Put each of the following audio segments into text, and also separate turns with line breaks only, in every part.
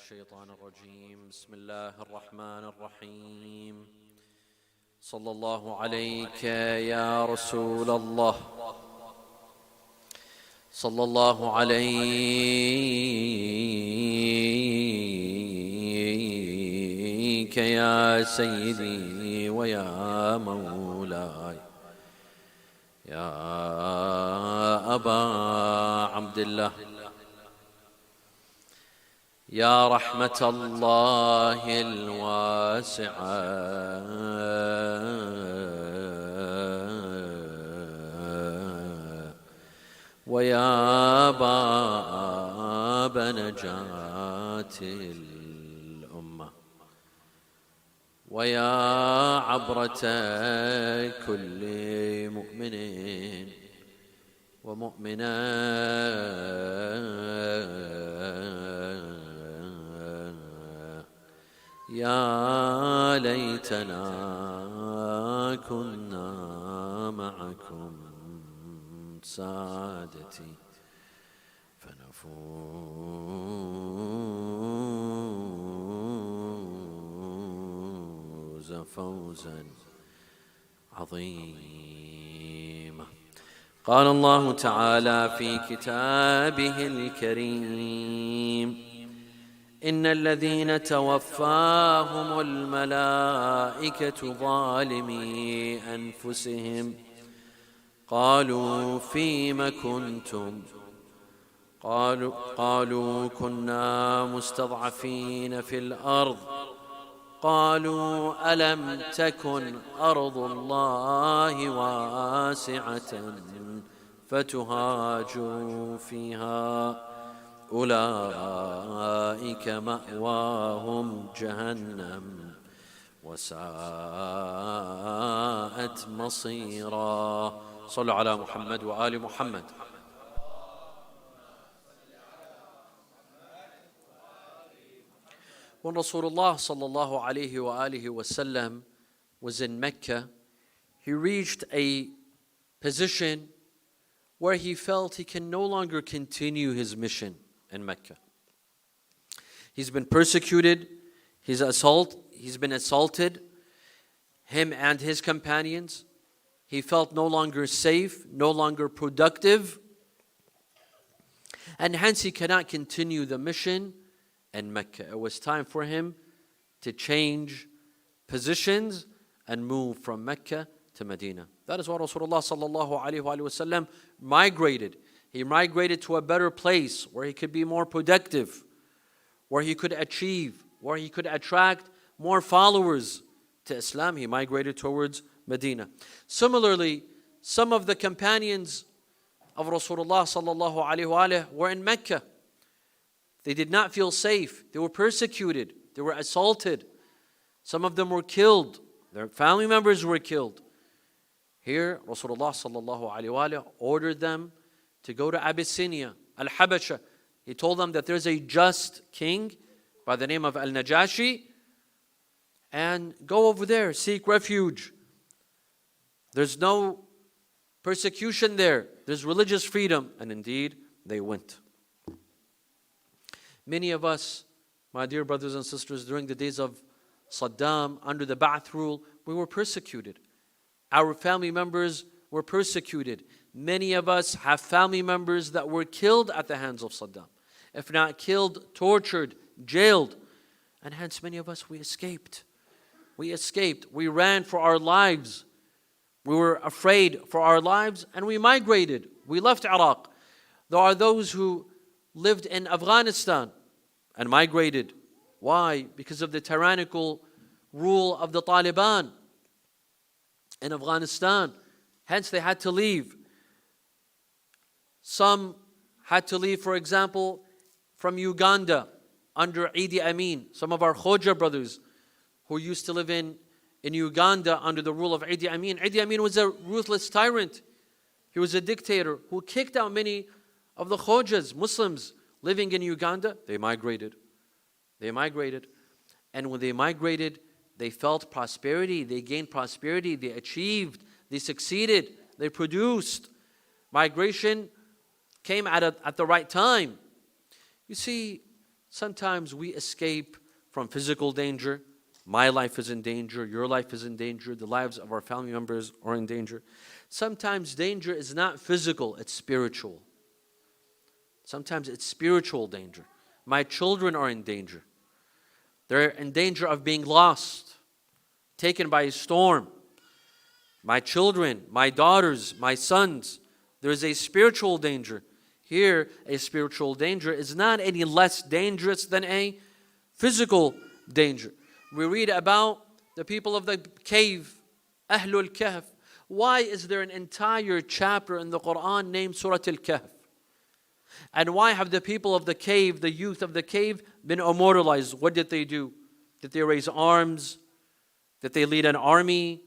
الشيطان الرجيم. بسم الله الرحمن الرحيم. صلى الله عليك يا رسول الله، صلى الله عليك يا سيدي ويا مولاي يا أبا عبد الله، يا رحمة الله الواسعة، ويا باب نجاة الأمة، ويا عبرة كل مؤمن ومؤمنة، يا ليتنا كنا معكم سادتي فنفوز فوزا عظيما. قال الله تعالى في كتابه الكريم: إن الذين توفاهم الملائكة ظالمي أنفسهم قالوا فيم كنتم قالوا كنا مستضعفين في الأرض قالوا ألم تكن أرض الله واسعة فتهاجروا فيها أولئك مأواهم جهنم وساءت مصيرا. صلوا على محمد وآل محمد. When Rasulullah sallallahu alayhi wa alihi wasallam was in Mecca, he reached a position where he felt he can no longer continue his mission in Mecca. He's been persecuted, he's been assaulted, him and his companions. He felt no longer safe, no longer productive, and hence he cannot continue the mission in Mecca. It was time for him to change positions and move from Mecca to Medina. That is why Rasulullah sallallahu alaihi wasallam migrated. He migrated to a better place where he could be more productive, where he could achieve, where he could attract more followers to Islam. He migrated towards Medina. Similarly, some of the companions of Rasulullah sallallahu alaihi wasallam were in Mecca. They did not feel safe. They were persecuted. They were assaulted. Some of them were killed. Their family members were killed. Here, Rasulullah sallallahu alaihi wasallam ordered them to go to Abyssinia, Al-Habasha. He told them that there's a just king by the name of Al-Najashi, and go over there, seek refuge. There's no persecution there. There's religious freedom. And indeed, they went. Many of us, my dear brothers and sisters, during the days of Saddam, under the Ba'ath rule, we were persecuted. Our family members were persecuted. Many of us have family members that were killed at the hands of Saddam. If not killed, tortured, jailed. And hence many of us, we escaped. We escaped. We ran for our lives. We were afraid for our lives and we migrated. We left Iraq. There are those who lived in Afghanistan and migrated. Why? Because of the tyrannical rule of the Taliban in Afghanistan. Hence they had to leave. Some had to leave, for example, from Uganda under Idi Amin. Some of our Khoja brothers who used to live in Uganda under the rule of Idi Amin. Idi Amin was a ruthless tyrant. He was a dictator who kicked out many of the Khojas, Muslims living in Uganda. They migrated. And when they migrated, they felt prosperity. They gained prosperity. They achieved. They succeeded. They produced. Migration came at the right time. You see, Sometimes we escape from physical danger. My life is in danger, your life is in danger, the lives of our family members are in danger. Sometimes danger is not physical, it's spiritual. Sometimes it's spiritual danger. My children are in danger. They're in danger of being lost, taken by a storm. My children, my daughters, my sons, there's a spiritual danger. Here, a spiritual danger is not any less dangerous than a physical danger. We read about the people of the cave, Ahlul Kahf. Why is there an entire chapter in the Quran named Surah Al-Kahf? And why have the people of the cave, the youth of the cave, been immortalized? What did they do? Did they raise arms? Did they lead an army?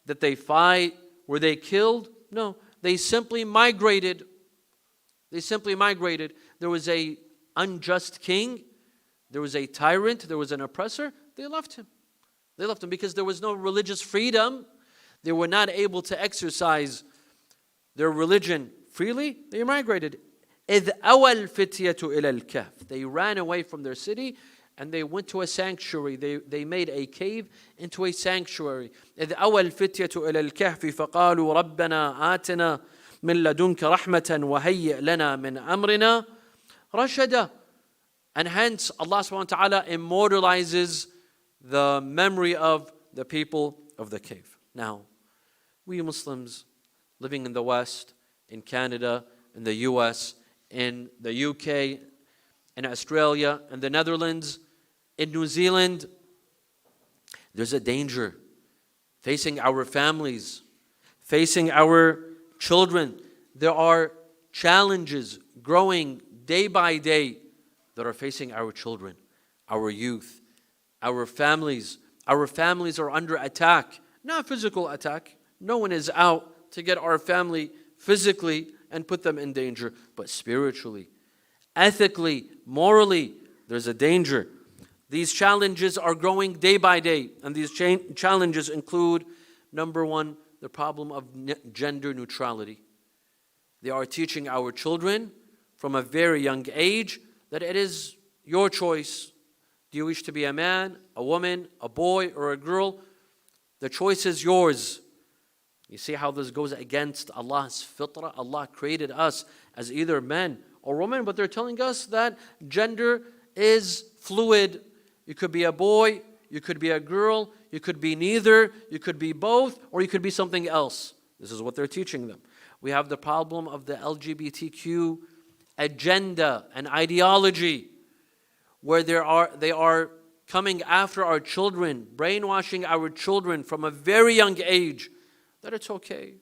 Did they fight? Were they killed? No. They simply migrated. They simply migrated. There was an unjust king. There was a tyrant. There was an oppressor. They left him. They left him because there was no religious freedom. They were not able to exercise their religion freely. They migrated. إِذْ أَوَى الْفِتْيَةُ إِلَى الْكَهْفِ. They ran away from their city and they went to a sanctuary. They made a cave into a sanctuary. إِذْ أَوَى الْفِتْيَةُ إِلَى الْكَهْفِ فَقَالُوا رَبَّنَا آتِنَا مِنْ لَدُنْكَ رَحْمَةً وَهَيِّئْ لَنَا مِنْ أَمْرِنَا رَشَدًا. And hence Allah subhanahu wa ta'ala immortalizes the memory of the people of the cave. Now, we Muslims living in the West, in Canada, in the US, in the UK, in Australia, in the Netherlands, in New Zealand, there's a danger facing our families, facing our children. There are challenges growing day by day that are facing our children, our youth, our families. Our families are under attack, not physical attack. No one is out to get our family physically and put them in danger, but spiritually, ethically, morally, there's a danger. These challenges are growing day by day, and these challenges include, number one, the problem of gender neutrality. They are teaching our children from a very young age that it is your choice. Do you wish to be a man, a woman, a boy, or a girl? The choice is yours. You see how this goes against Allah's fitrah? Allah created us as either men or women, but they're telling us that gender is fluid. You could be a boy, you could be a girl, you could be neither, you could be both, or you could be something else. This is what they're teaching them. We have the problem of the LGBTQ agenda and ideology, where they are coming after our children, brainwashing our children from a very young age, that it's okay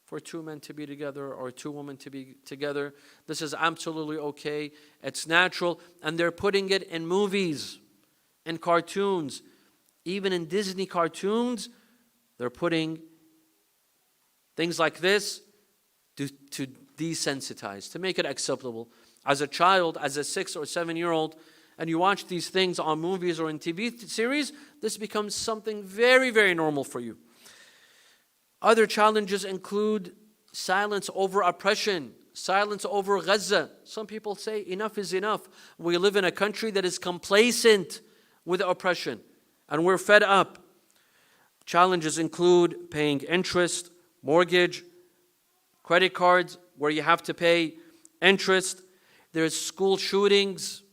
for two men to be together or two women to be together. This is absolutely okay. It's natural. And they're putting it in movies, in cartoons. Even in Disney cartoons, they're putting things like this to desensitize, to make it acceptable. As a child, as a 6 or 7-year-old, and you watch these things on movies or in TV series, this becomes something very, very normal for you. Other challenges include silence over oppression, silence over Gaza. Some people say enough is enough. We live in a country that is complacent with oppression, and we're fed up. Challenges include paying interest, mortgage, credit cards, where you have to pay interest. There's school shootings,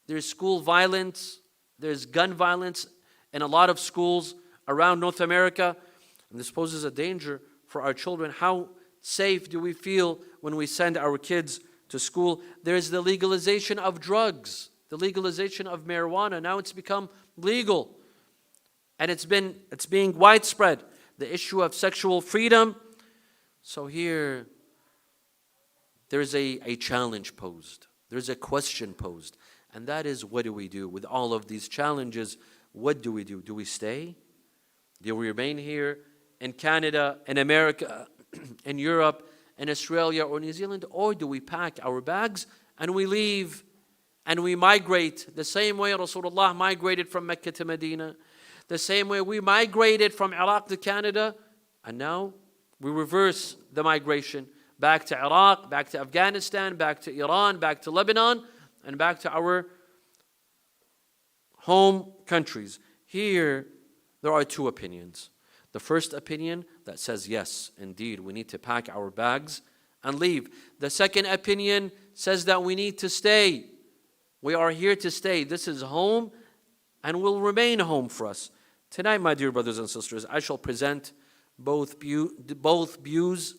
there's school violence, there's gun violence in a lot of schools around North America. And this poses a danger for our children. How safe do we feel when we send our kids to school? There's the legalization of drugs, the legalization of marijuana. Now it's become legal. And it's being widespread. The issue of sexual freedom. So here, there's a challenge posed. There's a question posed. And that is, what do we do with all of these challenges? What do we do? Do we stay? Do we remain here in Canada, in America, in Europe, in Australia, or New Zealand? Or do we pack our bags and we leave and we migrate the same way Rasulullah migrated from Mecca to Medina, the same way we migrated from Iraq to Canada, and now we reverse the migration back to Iraq, back to Afghanistan, back to Iran, back to Lebanon, and back to our home countries. Here, there are two opinions. The first opinion that says, yes, indeed, we need to pack our bags and leave. The second opinion says that we need to stay. We are here to stay. This is home and will remain home for us. Tonight, my dear brothers and sisters, I shall present both views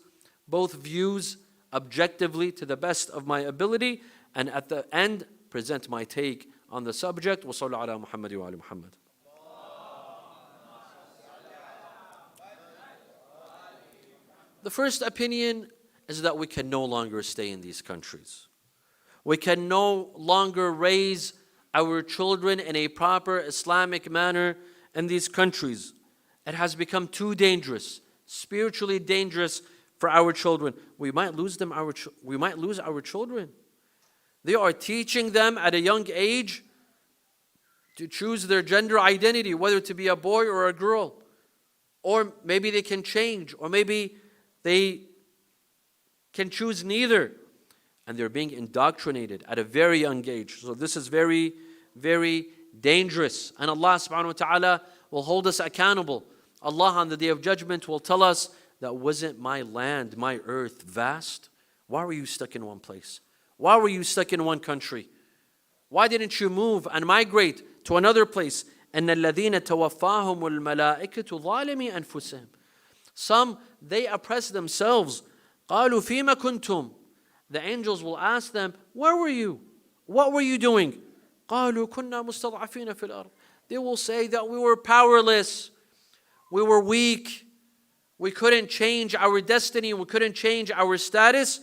objectively to the best of my ability, and at the end, present my take on the subject. وصلوا على محمد وآل محمد. The first opinion is that we can no longer stay in these countries. We can no longer raise our children in a proper Islamic manner in these countries. It has become too dangerous, spiritually dangerous for our children. We might lose our children. They are teaching them at a young age to choose their gender identity, whether to be a boy or a girl. Or maybe they can change, or maybe they can choose neither. And they're being indoctrinated at a very young age. So this is very, very dangerous. And Allah subhanahu wa ta'ala will hold us accountable. Allah on the Day of Judgment will tell us, that wasn't my land, my earth vast? Why were you stuck in one place? Why were you stuck in one country? Why didn't you move and migrate to another place? أَنَّ الَّذِينَ تَوَفَّاهُمُ الْمَلَائِكَةُ ظَالِمِي أَنفُسِهِمْ. Some, they oppress themselves. قَالُوا فِيمَ كُنْتُمْ. The angels will ask them, where were you? What were you doing? قَالُوا كُنَّا مُسْتَضْعَفِينَ فِي الْأَرْضِ. They will say that we were powerless. We were weak. We couldn't change our destiny. We couldn't change our status.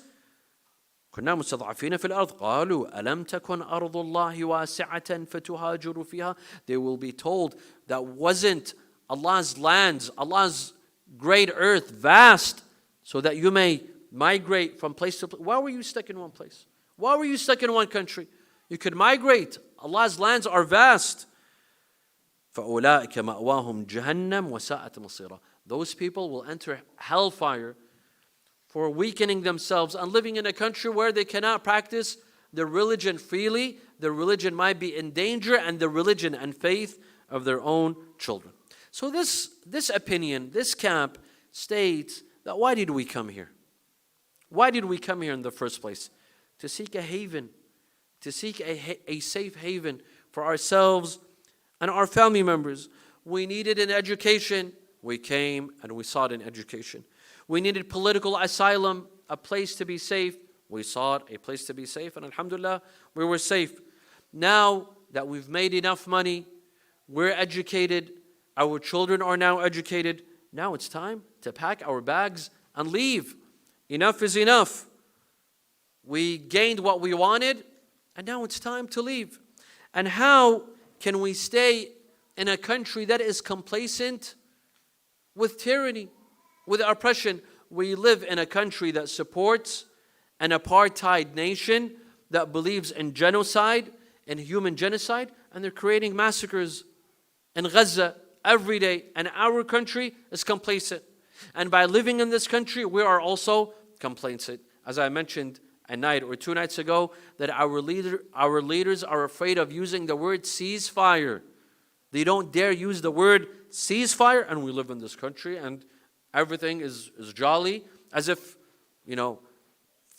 كنا مستضعفين في الأرض قالوا ألم تكن أرض الله واسعة فتهاجروا فيها. They will be told that wasn't Allah's lands, Allah's great earth vast, so that you may migrate from place to place. Why were you stuck in one place? Why were you stuck in one country? You could migrate. Allah's lands are vast. فأولئك مأواهم جهنم وساءت مصيرا. Those people will enter hellfire for weakening themselves and living in a country where they cannot practice their religion freely. Their religion might be in danger, and the religion and faith of their own children. So this opinion, this camp states that why did we come here? Why did we come here in the first place? To seek a haven, to seek a safe haven for ourselves and our family members. We needed an education. We came and we sought an education. We needed political asylum, a place to be safe. We sought a place to be safe, and alhamdulillah, we were safe. Now that we've made enough money, we're educated, our children are now educated, now it's time to pack our bags and leave. Enough is enough. We gained what we wanted, and now it's time to leave. And how can we stay in a country that is complacent with tyranny, with oppression? We live in a country that supports an apartheid nation that believes in genocide, in human genocide, and they're creating massacres in Gaza every day, and our country is complacent. And by living in this country, we are also complacent. As I mentioned a night or 2 nights ago, that our leaders are afraid of using the word ceasefire. They don't dare use the word ceasefire, and we live in this country, and everything is jolly, as if,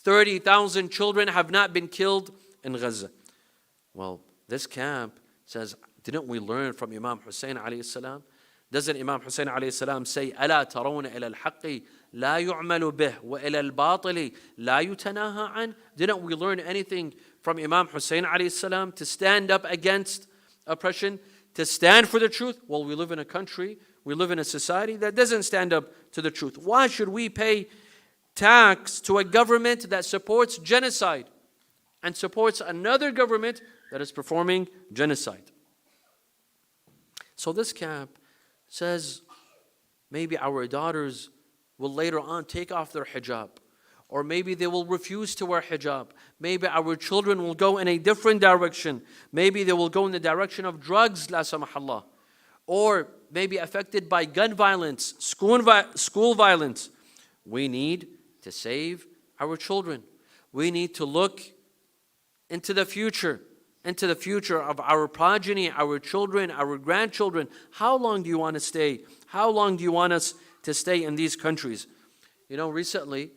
30,000 children have not been killed in Gaza. Well, this camp says, didn't we learn from Imam Hussein alayhi salam? Doesn't Imam Hussein alayhi salam say, أَلَا تَرَوْنَ إِلَى الْحَقِّ لَا يُعْمَلُ بِهِ وَإِلَى الْبَاطِلِ لَا يُتَنَاهَى عَنْهُ? Didn't we learn anything from Imam Hussein alayhi salam to stand up against oppression, to stand for the truth? Well, we live in a country, we live in a society that doesn't stand up to the truth. Why should we pay tax to a government that supports genocide and supports another government that is performing genocide? So this camp says maybe our daughters will later on take off their hijab, or maybe they will refuse to wear hijab. Maybe our children will go in a different direction. Maybe they will go in the direction of drugs, la samahallah, or maybe affected by gun violence, school violence. We need to save our children. We need to look into the future. into the future of our progeny, our children, our grandchildren. How long do you want to stay? How long do you want us to stay in these countries? You know, recently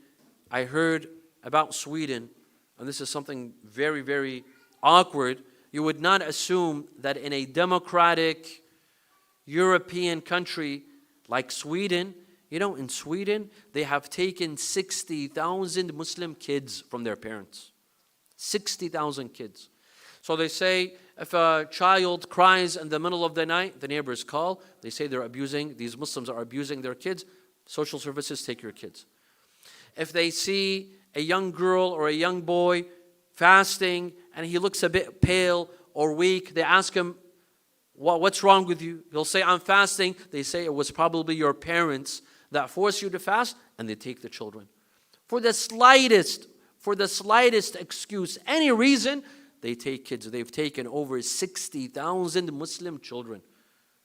I heard about Sweden, and this is something very, very awkward. You would not assume that in a democratic European country like Sweden, you know, in Sweden, they have taken 60,000 Muslim kids from their parents. 60,000 kids. So they say if a child cries in the middle of the night, the neighbors call. They say these Muslims are abusing their kids. Social services take your kids. If they see a young girl or a young boy fasting and he looks a bit pale or weak, they ask him, what's wrong with you? He'll say, I'm fasting. They say it was probably your parents that forced you to fast, and they take the children. For the slightest excuse, any reason, they take kids. They've taken over 60,000 Muslim children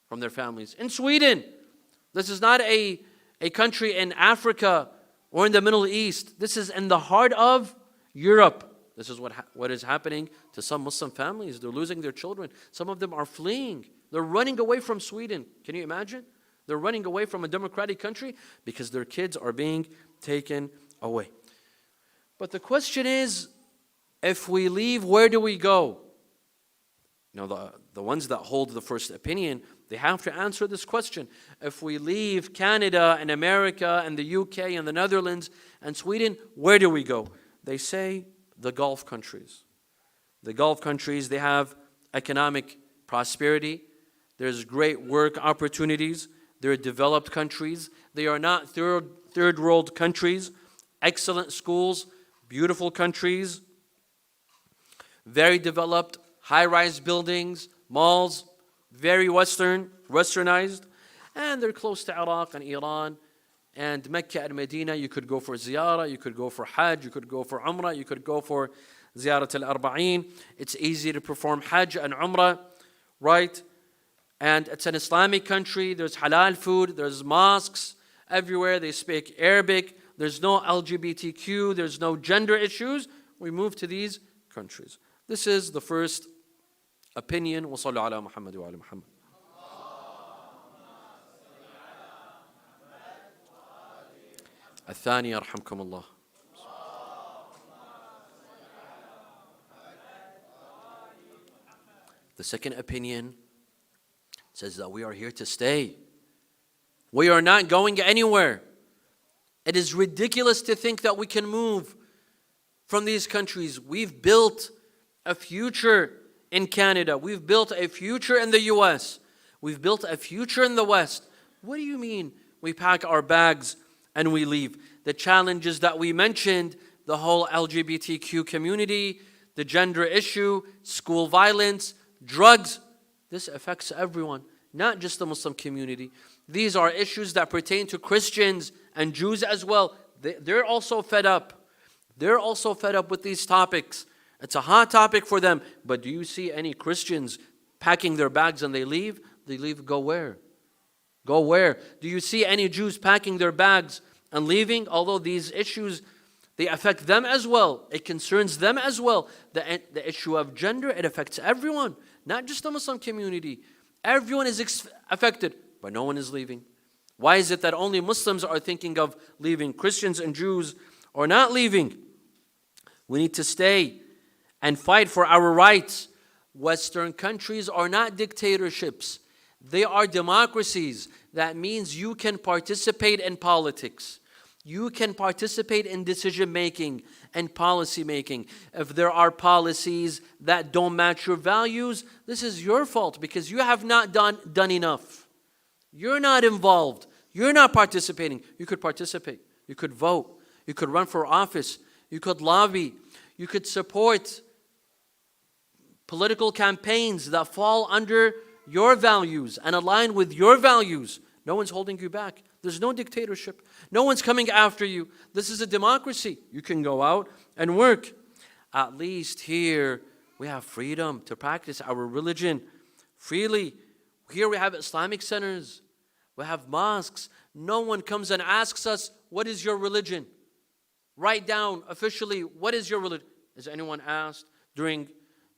from their families. In Sweden, this is not a country in Africa or in the Middle East. This is in the heart of Europe. This is what is happening to some Muslim families. They're losing their children. Some of them are fleeing. They're running away from Sweden. Can you imagine? They're running away from a democratic country because their kids are being taken away. But the question is, if we leave, where do we go? You know, the ones that hold the first opinion, they have to answer this question. If we leave Canada and America and the UK and the Netherlands and Sweden, where do we go? They say the Gulf countries. The Gulf countries, they have economic prosperity. There's great work opportunities. They're developed countries. They are not third world countries. Excellent schools, beautiful countries, very developed, high-rise buildings, malls, very westernized. And they're close to Iraq and Iran. And Mecca and Medina, you could go for ziyarah, you could go for hajj, you could go for umrah, you could go for ziyarat al-arba'in. It's easy to perform hajj and umrah, right? And it's an Islamic country. There's halal food. There's mosques everywhere. They speak Arabic. There's no LGBTQ. There's no gender issues. We move to these countries. This is the first opinion. وصلوا على محمد وعلى محمد. الثانية رحمكم الله. The second opinion says that we are here to stay. We are not going anywhere. It is ridiculous to think that we can move from these countries. We've built a future in Canada. We've built a future in the US. We've built a future in the West. What do you mean we pack our bags and we leave? The challenges that we mentioned, the whole LGBTQ community, the gender issue, school violence, drugs, this affects everyone, not just the Muslim community. These are issues that pertain to Christians and Jews as well. They're also fed up. They're also fed up with these topics. It's a hot topic for them. But do you see any Christians packing their bags and they leave? They leave, go where? Go where? Do you see any Jews packing their bags and leaving? Although these issues, they affect them as well. It concerns them as well. The issue of gender, it affects everyone. Not just the Muslim community. Everyone is affected, but no one is leaving. Why is it that only Muslims are thinking of leaving? Christians and Jews are not leaving. We need to stay and fight for our rights. Western countries are not dictatorships. They are democracies. That means you can participate in politics. You can participate in decision making and policy making. If there are policies that don't match your values, this is your fault because you have not done enough. You're not involved. You're not participating. You could participate. You could vote. You could run for office. You could lobby. You could support political campaigns that fall under your values and align with your values. No one's holding you back. There's no dictatorship. No one's coming after you. This is a democracy. You can go out and work. At least here we have freedom to practice our religion freely. Here we have Islamic centers. We have mosques. No one comes and asks us, what is your religion? Write down officially, what is your religion? Is anyone asked during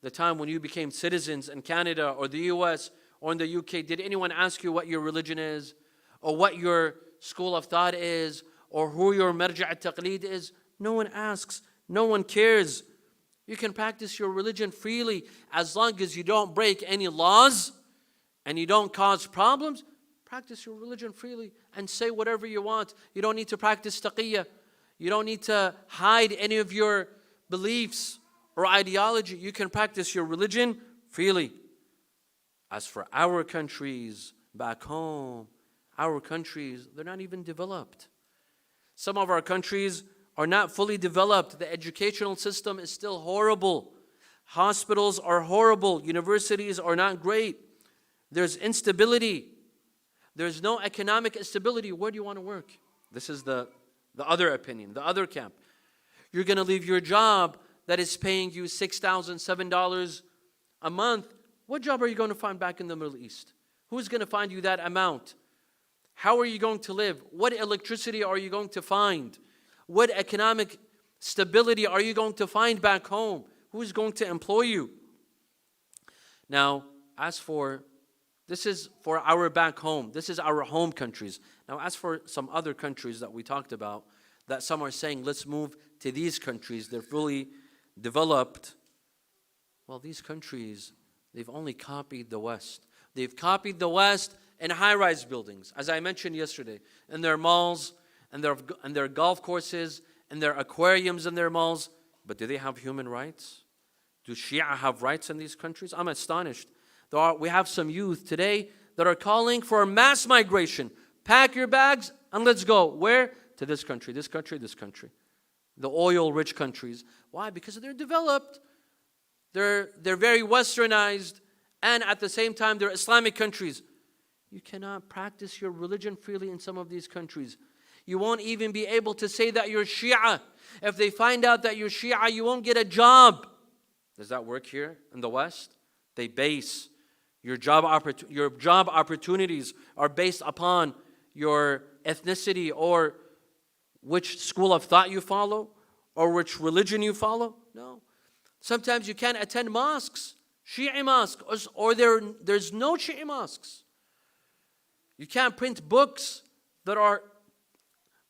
the time when you became citizens in Canada or the US or in the UK, did anyone ask you what your religion is, or what your school of thought is, or who your marja' al-taqleed is? No one asks. No one cares. You can practice your religion freely as long as you don't break any laws and you don't cause problems. Practice your religion freely and say whatever you want. You don't need to practice taqiyya. You don't need to hide any of your beliefs or ideology. You can practice your religion freely. As for our countries back home, our countries, they're not even developed. Some of our countries are not fully developed. The educational system is still horrible. Hospitals are horrible. Universities are not great. There's instability. There's no economic stability. Where do you want to work? This is the other opinion, the other camp. You're going to leave your job that is paying you $6,000, $7 a month. What job are you going to find back in the Middle East? Who's going to find you that amount? How are you going to live? What electricity are you going to find? What economic stability are you going to find back home? Who's going to employ you? Now, this is for our back home. This is our home countries. Now, as for some other countries that we talked about, that some are saying, let's move to these countries. They're fully developed. Well, these countries, they've only copied the West. They've copied the West in high-rise buildings, as I mentioned yesterday, in their malls, and their golf courses, and their aquariums in their malls. But do they have human rights? Do Shia have rights in these countries? I'm astonished. We have some youth today that are calling for mass migration. Pack your bags and let's go. Where? To this country, this country, this country. The oil-rich countries. Why? Because they're developed. They're very westernized, and at the same time, they're Islamic countries. You cannot practice your religion freely in some of these countries. You won't even be able to say that you're Shia. If they find out that you're Shia, you won't get a job. Does that work here in the West? They base your job opportunities are based upon your ethnicity or which school of thought you follow or which religion you follow. No. Sometimes you can't attend mosques, Shia mosques, or there's no Shia mosques. You can't print books that are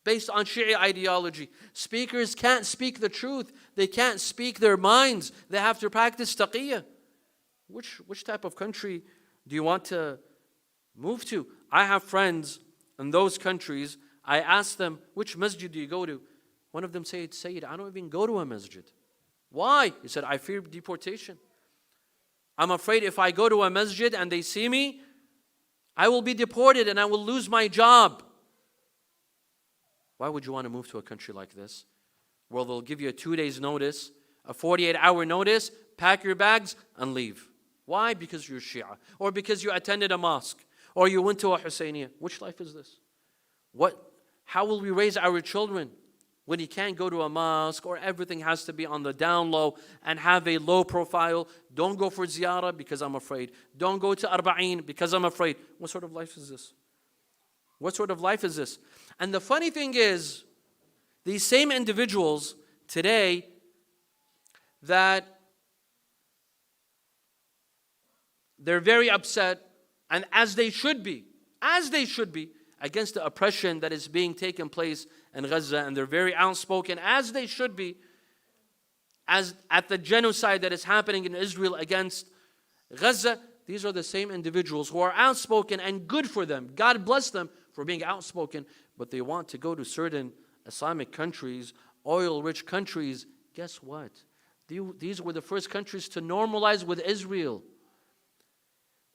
based on Shia ideology. Speakers can't speak the truth. They can't speak their minds. They have to practice taqiyya. Which type of country do you want to move to? I have friends in those countries. I ask them, which masjid do you go to? One of them said, Sayyid, I don't even go to a masjid. Why? He said, I fear deportation. I'm afraid if I go to a masjid and they see me, I will be deported and I will lose my job. Why would you want to move to a country like this? Well, they'll give you a 2 days notice, a 48-hour notice, pack your bags and leave. Why? Because you're Shia, or because you attended a mosque, or you went to a Husseiniya. Which life is this? How will we raise our children when you can't go to a mosque, or everything has to be on the down low and have a low profile? Don't go for ziyarah because I'm afraid. Don't go to arba'een because I'm afraid. What sort of life is this? What sort of life is this? And the funny thing is, these same individuals today that they're very upset, and as they should be, against the oppression that is being taken place in Gaza, and they're very outspoken, as they should be, as at the genocide that is happening in Israel against Gaza. These are the same individuals who are outspoken, and good for them. God bless them for being outspoken, but they want to go to certain Islamic countries, oil-rich countries. Guess what? These were the first countries to normalize with Israel.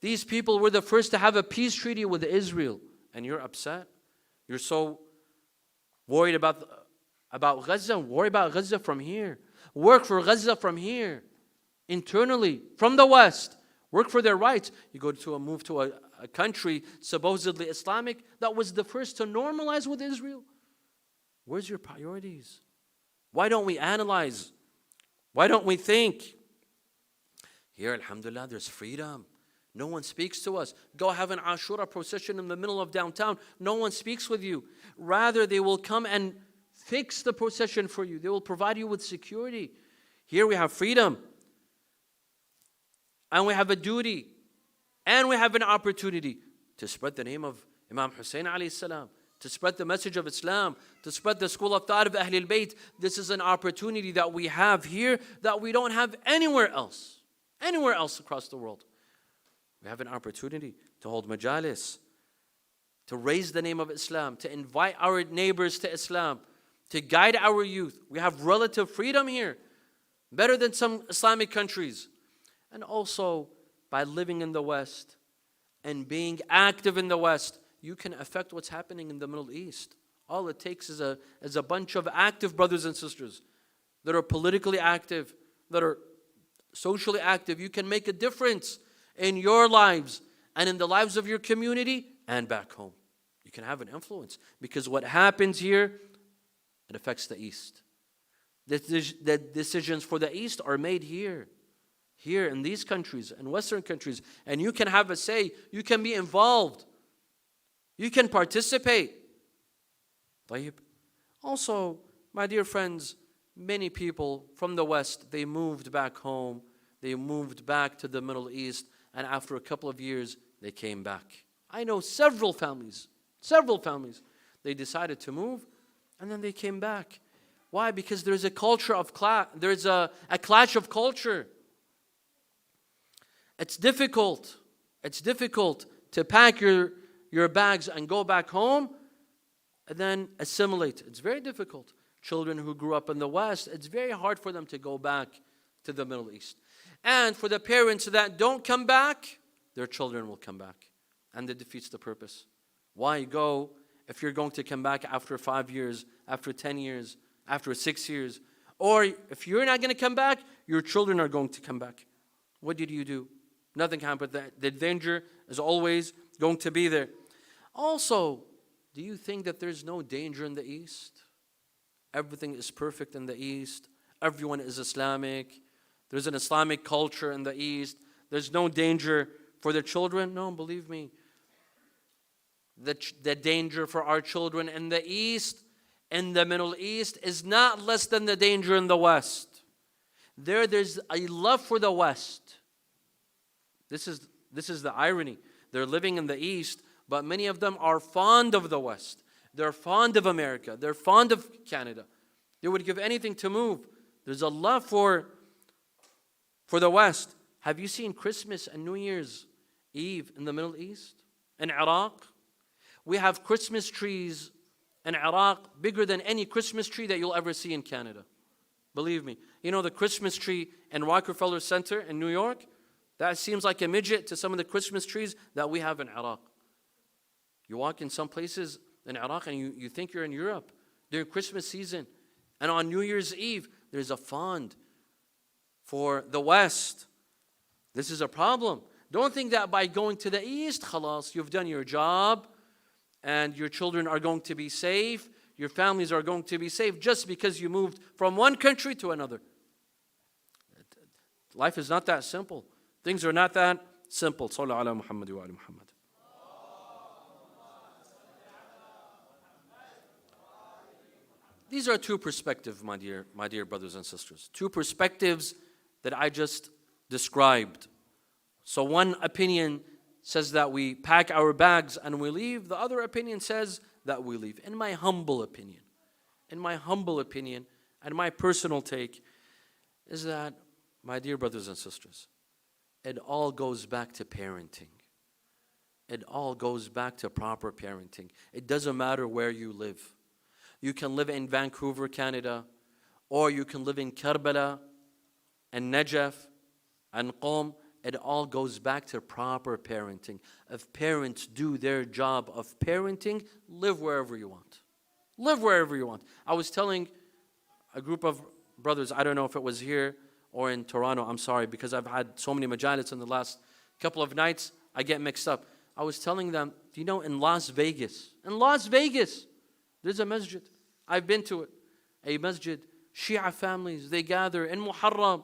These people were the first to have a peace treaty with Israel. And you're upset? You're so worried about Gaza? Worry about Gaza from here. Work for Gaza from here. Internally, from the West. Work for their rights. You go to move to a country supposedly Islamic that was the first to normalize with Israel. Where's your priorities? Why don't we analyze? Why don't we think? Here, alhamdulillah, there's freedom. No one speaks to us. Go have an Ashura procession in the middle of downtown. No one speaks with you. Rather, they will come and fix the procession for you. They will provide you with security. Here we have freedom. and we have a duty, and we have an opportunity to spread the name of Imam Hussein alayhi salam, to spread the message of Islam, to spread the school of thought of Ahlul Bayt. This is an opportunity that we have here that we don't have anywhere else across the world. We have an opportunity to hold majalis, to raise the name of Islam, to invite our neighbors to Islam, to guide our youth. We have relative freedom here, better than some Islamic countries. And also, by living in the West and being active in the West, you can affect what's happening in the Middle East. All it takes is a bunch of active brothers and sisters that are politically active, that are socially active. You can make a difference in your lives and in the lives of your community and back home. You can have an influence, because what happens here, it affects the East. The decisions for the East are made here in these countries and Western countries, and you can have a say. You can be involved. You can participate. Also, my dear friends, many people from the West, they moved back home. They moved back to the Middle East, and after a couple of years, they came back. I know several families, they decided to move, and then they came back. Why? Because there's a culture of there's a clash of culture. It's difficult to pack your bags and go back home and then assimilate. It's very difficult. Children who grew up in the West, it's very hard for them to go back to the Middle East. And for the parents that don't come back, their children will come back. And it defeats the purpose. Why go if you're going to come back after 5 years, after 10 years, after 6 years? Or if you're not going to come back, your children are going to come back. What did you do? Nothing happened. The danger is always going to be there. Also, do you think that there's no danger in the East? Everything is perfect in the East. Everyone is Islamic. There's an Islamic culture in the East. There's no danger for the children. No, believe me. The danger for our children in the East, in the Middle East, is not less than the danger in the West. There's a love for the West. This is the irony. They're living in the East, but many of them are fond of the West. They're fond of America. They're fond of Canada. They would give anything to move. There's a love for the West. Have you seen Christmas and New Year's Eve in the Middle East? In Iraq? We have Christmas trees in Iraq bigger than any Christmas tree that you'll ever see in Canada. Believe me. You know the Christmas tree in Rockefeller Center in New York? That seems like a midget to some of the Christmas trees that we have in Iraq. You walk in some places in Iraq and you think you're in Europe during Christmas season. And on New Year's Eve, there's a fond for the West. This is a problem. Don't think that by going to the East, khalas, you've done your job and your children are going to be safe, your families are going to be safe just because you moved from one country to another. Life is not that simple. Things are not that simple. Sallallahu ala Muhammad wa ala Muhammad. These are two perspectives, my dear brothers and sisters. Two perspectives that I just described. So one opinion says that we pack our bags and we leave. The other opinion says that we leave. In my humble opinion, and my personal take is that, my dear brothers and sisters, it all goes back to parenting. It all goes back to proper parenting. It doesn't matter where you live. You can live in Vancouver, Canada, or you can live in Karbala and Najaf and Qom. It all goes back to proper parenting. If parents do their job of parenting, live wherever you want. Live wherever you want. I was telling a group of brothers, I don't know if it was here or in Toronto, I'm sorry, because I've had so many majalis in the last couple of nights, I get mixed up. I was telling them, do you know in Las Vegas, there's a masjid. I've been to it. A masjid. Shia families, they gather in Muharram.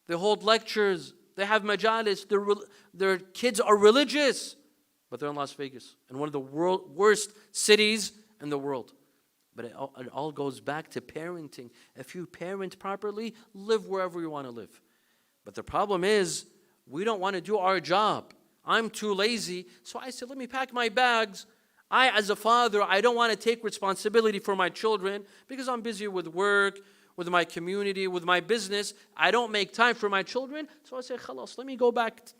They hold lectures. They have majalis. Their kids are religious. But they're in Las Vegas, in one of the worst cities in the world. But it all goes back to parenting. If you parent properly, live wherever you want to live. But the problem is, we don't want to do our job. I'm too lazy. So I said, let me pack my bags. I, as a father, I don't want to take responsibility for my children because I'm busy with work, with my community, with my business. I don't make time for my children. So I said, khalas, let me go back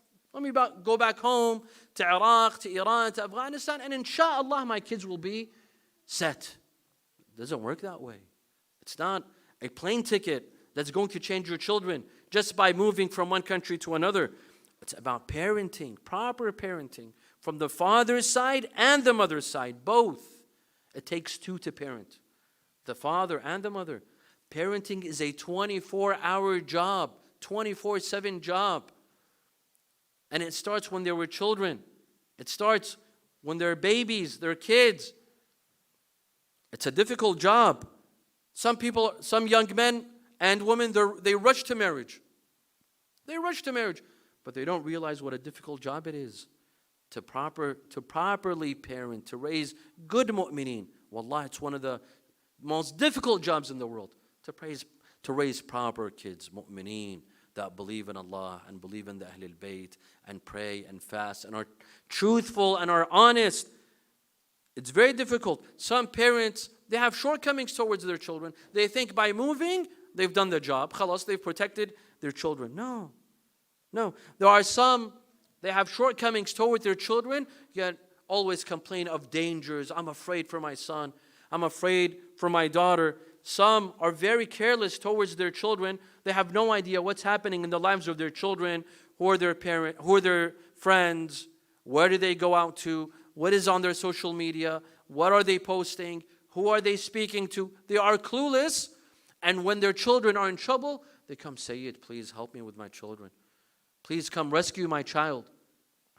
home to Iraq, to Iran, to Afghanistan, and inshallah my kids will be set. It doesn't work that way. It's not a plane ticket that's going to change your children just by moving from one country to another. It's about parenting, proper parenting, from the father's side and the mother's side, both. It takes two to parent, the father and the mother. Parenting is a 24-hour job, 24/7 job. And it starts when they were children. It starts when they're babies, they're kids. It's a difficult job. Some people, some young men and women, they rush to marriage. They rush to marriage. But they don't realize what a difficult job it is to properly parent, to raise good mu'mineen. Wallah, it's one of the most difficult jobs in the world, to raise proper kids, mu'mineen, that believe in Allah and believe in the Ahlul Bayt and pray and fast and are truthful and are honest. It's very difficult. Some parents, they have shortcomings towards their children. They think by moving, they've done their job. Khalas, they've protected their children. No. There are some, they have shortcomings towards their children, yet always complain of dangers. I'm afraid for my son. I'm afraid for my daughter. Some are very careless towards their children. They have no idea what's happening in the lives of their children, who are their parents, who are their friends, where do they go out to, what is on their social media, what are they posting, who are they speaking to. They are clueless, and when their children are in trouble, they come, Sayyid, please help me with my children. Please come rescue my child.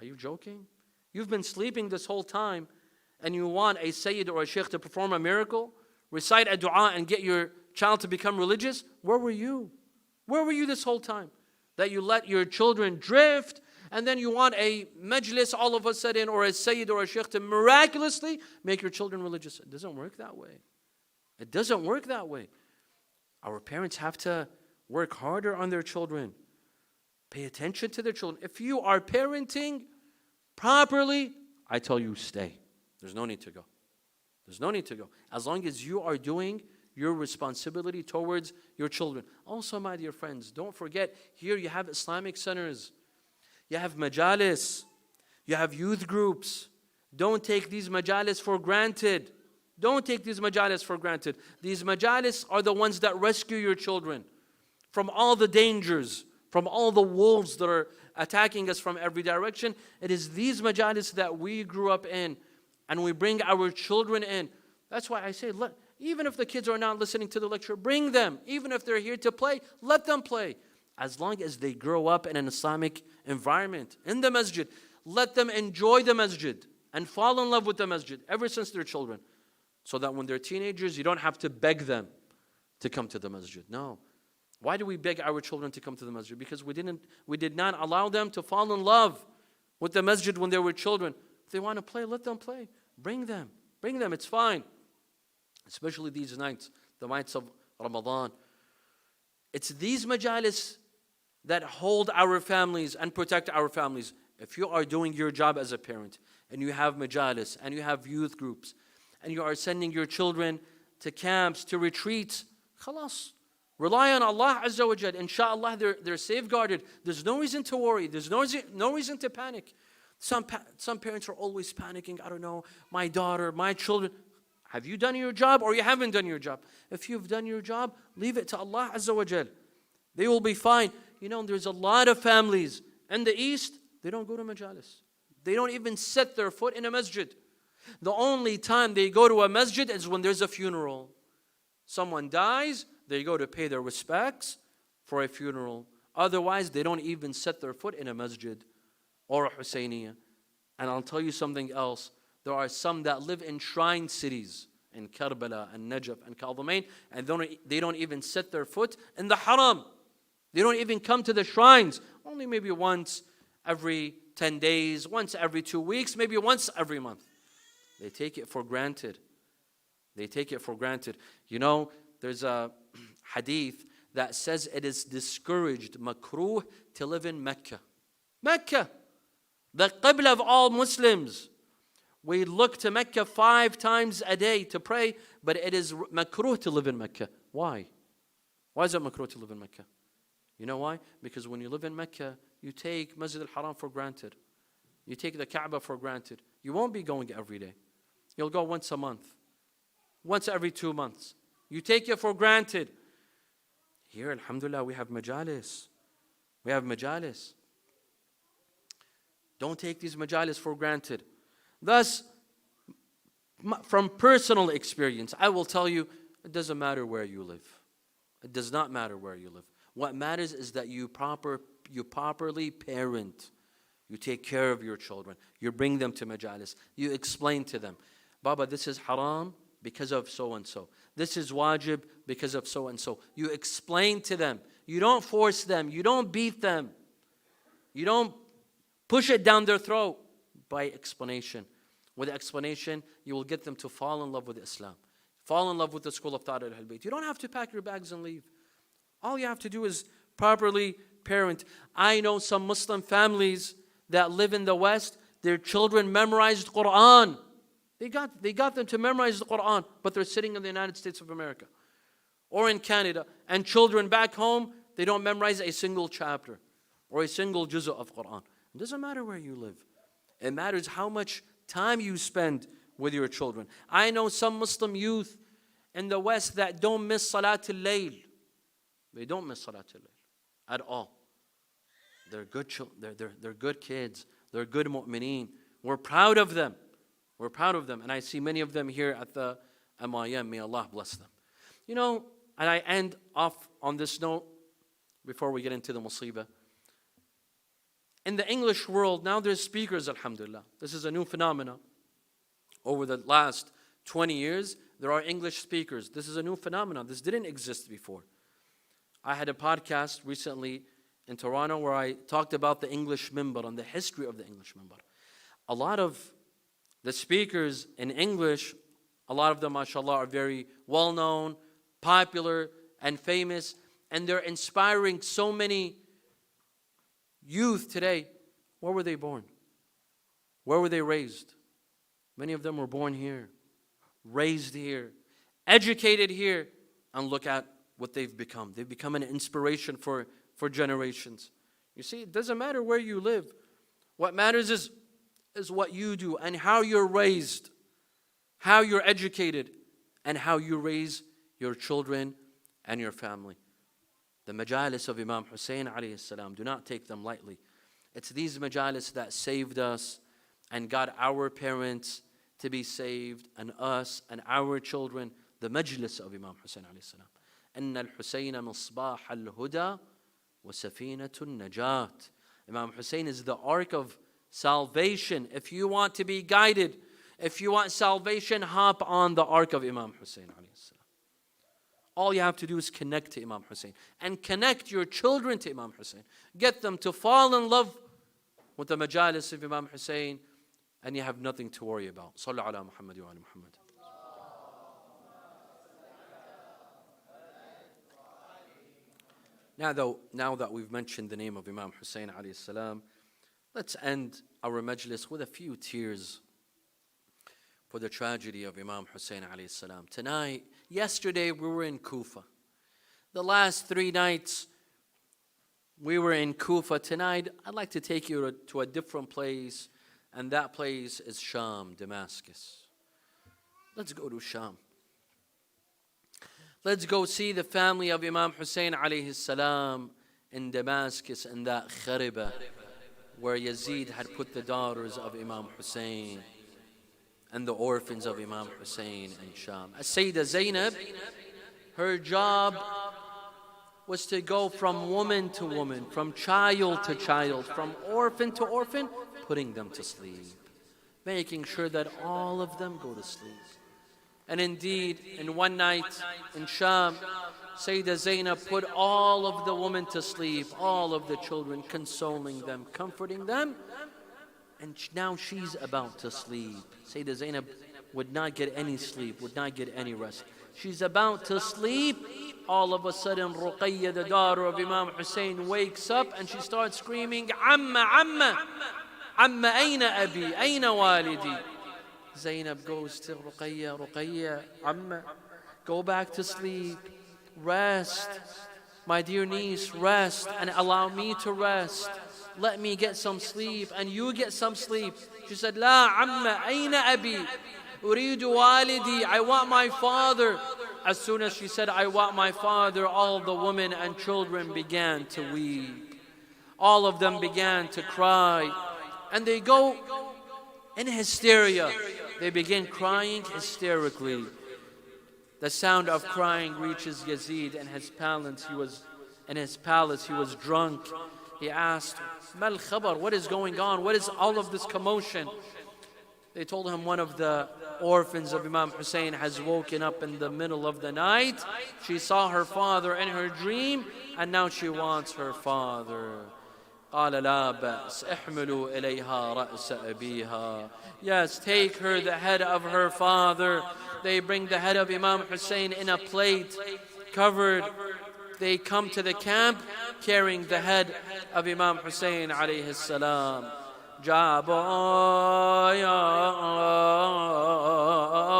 Are you joking? You've been sleeping this whole time, and you want a Sayyid or a Sheikh to perform a miracle, recite a dua and get your child to become religious? Where were you? Where were you this whole time? That you let your children drift, and then you want a majlis all of a sudden, or a Sayyid or a Sheikh to miraculously make your children religious. It doesn't work that way. It doesn't work that way. Our parents have to work harder on their children. Pay attention to their children. If you are parenting properly, I tell you, stay. There's no need to go. There's no need to go. As long as you are doing your responsibility towards your children. Also, my dear friends, don't forget, here you have Islamic centers. You have majalis. You have youth groups. Don't take these majalis for granted. Don't take these majalis for granted. These majalis are the ones that rescue your children from all the dangers, from all the wolves that are attacking us from every direction. It is these majalis that we grew up in, and we bring our children in. That's why I say, even if the kids are not listening to the lecture, bring them. Even if they're here to play, let them play. As long as they grow up in an Islamic environment, in the masjid, let them enjoy the masjid and fall in love with the masjid ever since they're children. So that when they're teenagers, you don't have to beg them to come to the masjid. No. Why do we beg our children to come to the masjid? Because we did not allow them to fall in love with the masjid when they were children. If they want to play, let them play. Bring them. Bring them. It's fine. Especially these nights, the nights of Ramadan. It's these majalis that hold our families and protect our families. If you are doing your job as a parent, and you have majalis, and you have youth groups, and you are sending your children to camps, to retreats, khalas. Rely on Allah Azza wa Jal. Inshallah, they're safeguarded. There's no reason to worry. There's no reason to panic. Some parents are always panicking. I don't know, my daughter, my children. Have you done your job or you haven't done your job? If you've done your job, leave it to Allah Azza wa Jal. They will be fine. You know, there's a lot of families in the East, they don't go to majalis. They don't even set their foot in a masjid. The only time they go to a masjid is when there's a funeral. Someone dies, they go to pay their respects for a funeral. Otherwise, they don't even set their foot in a masjid or a Husseiniya. And I'll tell you something else. There are some that live in shrine cities, in Karbala and Najaf and Qazwini, and they don't even set their foot in the haram. They don't even come to the shrines. Only maybe once every 10 days, once every 2 weeks, maybe once every month. They take it for granted. They take it for granted. You know, there's a hadith that says it is discouraged, makruh, to live in Mecca. Mecca, the Qibla of all Muslims. We look to Mecca 5 times a day to pray, but it is makruh to live in Mecca. Why? Why is it makruh to live in Mecca? You know why? Because when you live in Mecca, you take Masjid al-Haram for granted. You take the Kaaba for granted. You won't be going every day. You'll go once a month, once every 2 months. You take it for granted. Here, alhamdulillah, we have majalis. We have majalis. Don't take these majalis for granted. Thus, from personal experience, I will tell you, it doesn't matter where you live. It does not matter where you live. What matters is that you properly parent. You take care of your children. You bring them to majalis. You explain to them, Baba, this is haram because of so-and-so. This is wajib because of so-and-so. You explain to them. You don't force them. You don't beat them. You don't push it down their throat. By explanation. With explanation, you will get them to fall in love with Islam. Fall in love with the school of thought at Ahl Bayt. You don't have to pack your bags and leave. All you have to do is properly parent. I know some Muslim families that live in the West, their children memorized Quran. They got them to memorize the Quran, but they're sitting in the United States of America or in Canada. And children back home, they don't memorize a single chapter or a single juz'ah of Quran. It doesn't matter where you live. It matters how much time you spend with your children. I know some Muslim youth in the West that don't miss Salat al-Layl. They don't miss Salat al-Layl at all. They're good children. They're good kids. They're good mu'mineen. We're proud of them. We're proud of them. And I see many of them here at the MIM. May Allah bless them. You know, and I end off on this note before we get into the musibah. In the English world, now there's speakers, alhamdulillah. This is a new phenomenon. Over the last 20 years, there are English speakers. This is a new phenomenon. This didn't exist before. I had a podcast recently in Toronto where I talked about the English minbar and the history of the English minbar. A lot of the speakers in English, a lot of them, mashallah, are very well-known, popular, and famous, and they're inspiring so many youth today. Where were they born? Where were they raised? Many of them were born here, raised here, educated here, and look at what they've become. They've become an inspiration for generations. You see, it doesn't matter where you live. What matters is what you do and how you're raised, how you're educated, and how you raise your children and your family. The majalis of Imam Hussein alayhi salam, do not take them lightly. It's these majalis that saved us and got our parents to be saved, and us and our children. The majlis of Imam Hussein alayhi salam. إن الحسين مصباح الهدى وسفينة النجاة. Imam Hussein is the ark of salvation. If you want to be guided, if you want salvation, hop on the ark of Imam Hussein alayhi salam. All you have to do is connect to Imam Hussein and connect your children to Imam Hussein. Get them to fall in love with the majalis of Imam Hussein, and you have nothing to worry about. Sallu ala Muhammad wa ala Muhammad. Now that we've mentioned the name of Imam Hussein alayhi salam, let's end our majlis with a few tears for the tragedy of Imam Hussein alayhi salam. Yesterday we were in Kufa. The last 3 nights we were in Kufa. Tonight I'd like to take you to a different place, and that place is Sham, Damascus. Let's go to Sham. Let's go see the family of Imam Hussein alayhi salam in Damascus, in that khariba where Yazid had put the daughters of Imam Hussein and the orphans of Imam Hussein in Sham. As-Sayyidah Zainab, her job was to go from woman to woman, from child to child, from orphan to orphan, putting them to sleep, making sure that all of them go to sleep. And indeed, in one night in Sham, Sayyidah Zainab put all of the women to sleep, all of the children, consoling them, comforting them. And now she's about to sleep. Sayyidah Zainab would not get any sleep, would not get any rest. She's about to sleep, All of a sudden, Ruqayya, the daughter of Imam Hussein, wakes up and she starts screaming, Amma, Amma, Amma, Aina Abi, Aina Walidi. Zainab goes to Ruqayya, Ruqayya, Amma, go back to sleep, rest. My dear niece, rest and allow me to rest. Let me get some sleep and you get some sleep. She said, La, Amma, Aina Abi, Uridu Walidi, I want my father. As soon as she said, I want my father, all the women and children began to weep. All of them began to cry. And they go in hysteria. They begin crying hysterically. The sound of crying reaches Yazid in his palace. He was drunk. He asked, Mal khabar, what is going on? What is all of this commotion? They told him one of the orphans of Imam Hussein has woken up in the middle of the night. She saw her father in her dream and now she wants her father. قال لا بأس احملوا إليها رأس أبيها. Yes, take her the head of her father. They bring the head of Imam Hussein in a plate, covered. They come to the camp carrying the head of Imam Hussein alayhi salam. جابوا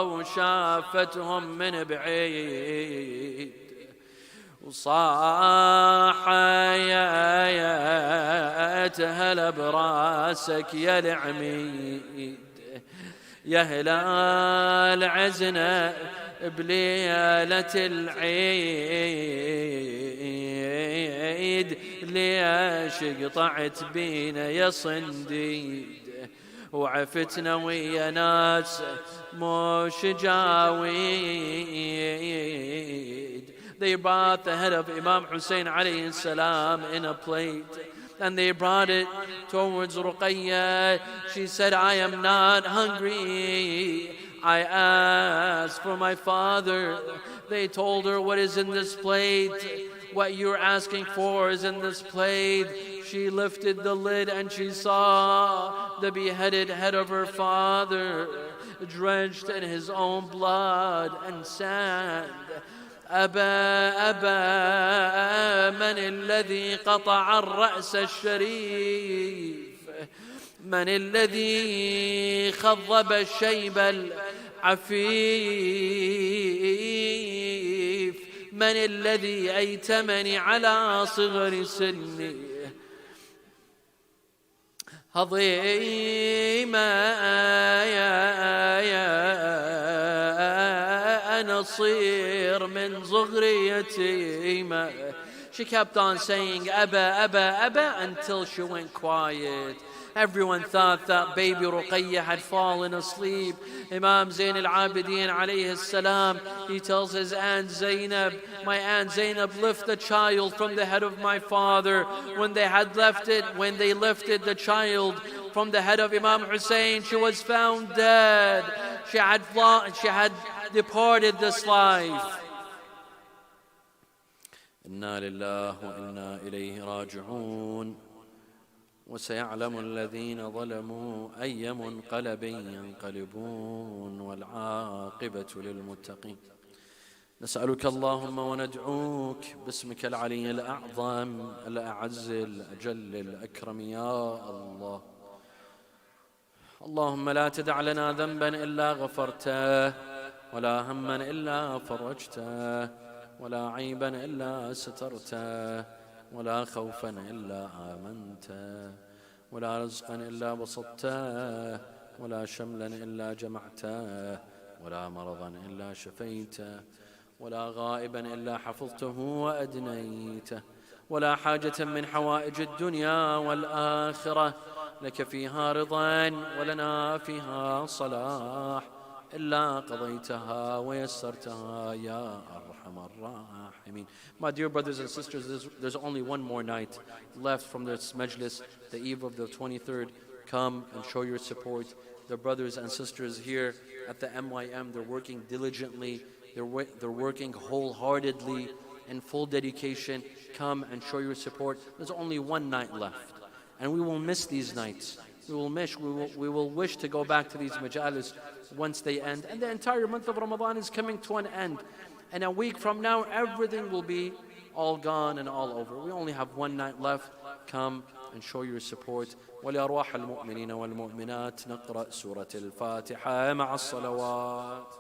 وشافتهم من بعيد وصاح يا تهلا براسك يا العميد يا هلال عزنا بليلة العيد ليش قطعت بينا يا صنديد وعفتنا ويا ناس مش جاويد. They brought the head of Imam Hussein alayhi salam in a plate and they brought it towards Ruqayya. She said, I am not hungry. I asked for my father. They told her, what is in this plate? What you're asking for is in this plate. She lifted the lid and she saw the beheaded head of her father, drenched in his own blood and sand. أبا أبا من الذي قطع الرأس الشريف من الذي خضب الشيب العفيف من الذي أيتمني على صغر سني هضيما نصير من صغري يتيما. She kept on saying Abba, Abba, Abba until she went quiet. Everyone thought that baby Ruqayya had fallen asleep. Imam Zain al-Abidin alayhi salam, he tells his aunt Zainab, my aunt Zainab, lift the child from the head of my father. When they lifted the child from the head of Imam Hussein, she was found dead. She had departed this life. إنا لله وإنا إليه راجعون وسيعلم الذين ظلموا أي منقلب ينقلبون والعاقبة للمتقين. نسألك اللهم وندعوك باسمك العلي الأعظم الأعز الأجل الأكرم يا الله. اللهم لا تدع لنا ذنبا إلا غفرته ولا هما إلا فرجته ولا عيبا إلا سترته ولا خوفا إلا آمنته ولا رزقا إلا بسطته ولا شملا إلا جمعته ولا مرضا إلا شفيته ولا غائبا إلا حفظته وأدنيته ولا حاجة من حوائج الدنيا والآخرة لك فيها رضا ولنا فيها صلاح إلا قضيتها ويسرتها يا أرحم الراحمين. My dear brothers and sisters, there's only one more night left from this majlis, the eve of the 23rd. Come and show your support. The brothers and sisters here at the MYM, they're working diligently. They're working wholeheartedly in full dedication. Come and show your support. There's only one night left. And we will miss these nights. We will wish to go back to these majalis once they end. And the entire month of Ramadan is coming to an end. and a week from now, everything will be all gone and all over. We only have one night left. Come and show your support. ولأرواح المؤمنين والمؤمنات نقرأ سورة الفاتحة مع الصلوات.